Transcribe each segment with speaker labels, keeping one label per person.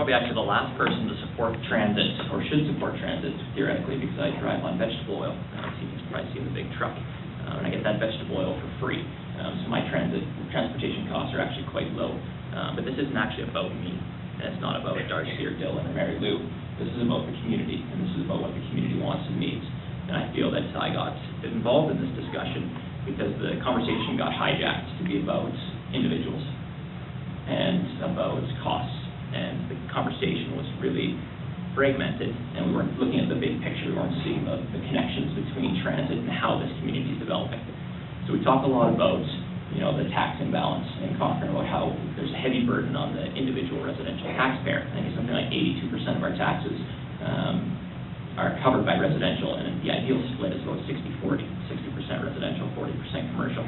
Speaker 1: probably actually the last person to support transit, or should support transit, theoretically, because I drive on vegetable oil. You can probably see the big truck, and I get that vegetable oil for free. So my transportation costs are actually quite low. But this isn't actually about me, and it's not about Darcy or Dylan or Mary Lou. This is about the community, and this is about what the community wants and needs. And I feel that I got involved in this discussion because the conversation got hijacked to be about individuals and about costs. And the conversation was really fragmented, and we weren't looking at the big picture. We weren't seeing the connections between transit and how this community is developing. So we talk a lot about, the tax imbalance in Cochrane, about how there's a heavy burden on the individual residential taxpayer. I think it's something like 82% of our taxes are covered by residential, and the ideal split is about 60-40, 60% residential, 40% commercial.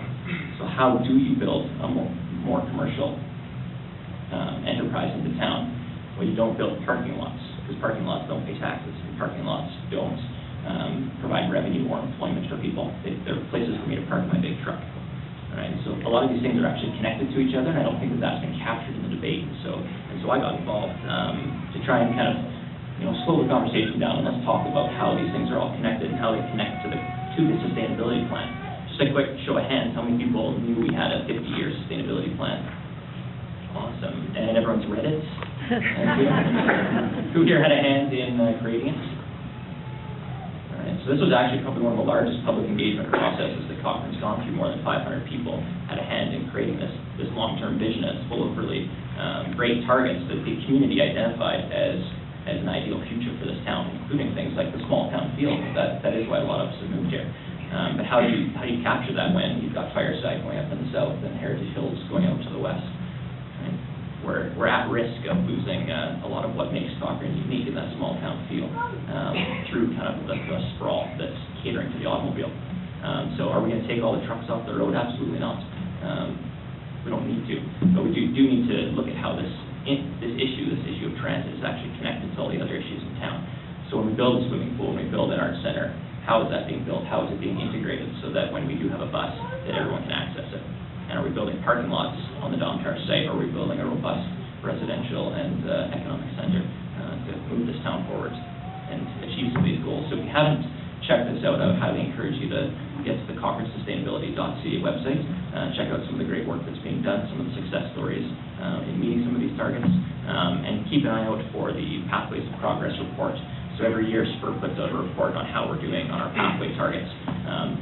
Speaker 1: So how do you build a more commercial enterprise into town? Well, you don't build parking lots, because parking lots don't pay taxes, and parking lots don't provide revenue or employment for people. They're places for me to park my big truck. All right, so a lot of these things are actually connected to each other, and I don't think that that's been captured in the debate. And so I got involved to try and kind of slow the conversation down, and let's talk about how these things are all connected and how they connect to the sustainability plan. Just a quick show of hands, how many people knew we had a 50-year sustainability plan? Awesome. And everyone's read it? Who here had a hand in creating it? All right, so this was actually probably one of the largest public engagement processes that Cochrane's gone through. More than 500 people had a hand in creating this long-term vision that's full of really great targets that the community identified as an ideal future for this town, including things like the small town feel. That is why a lot of us have moved here. But how do you capture that when you've got Fireside going up in the south and Heritage Hills going out to the west? Right? We're at risk of losing a lot of what makes Cochrane unique in that small town feel through kind of the sprawl that's catering to the automobile. So are we going to take all the trucks off the road? Absolutely not. We don't need to, but we do need to look at how this issue of transit is actually connected to all the other issues in town. So when we build a swimming pool, when we build an art center, how is that being built? How is it being integrated so that when we do have a bus, that everyone can access it? And are we building parking lots on the Domtar site, or are we building a robust residential and economic center to move this town forward and achieve some of these goals? So if you haven't checked this out, I would highly encourage you to get to the cochranesustainability.ca website, check out some of the great work that's being done, some of the success stories in meeting some of these targets, and keep an eye out for the Pathways of Progress report. So every year, SPUR puts out a report on how we're doing on our pathway targets.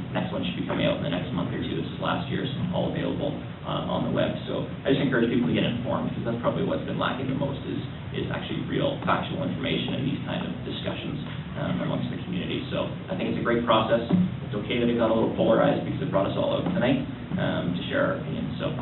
Speaker 1: Next one should be coming out in the next month or two. This is last year's, all available on the web. So I just encourage people to get informed, because that's probably what's been lacking the most is actually real factual information and these kind of discussions amongst the community. So I think it's a great process. It's okay that it got a little polarized because it brought us all out tonight to share our opinions. So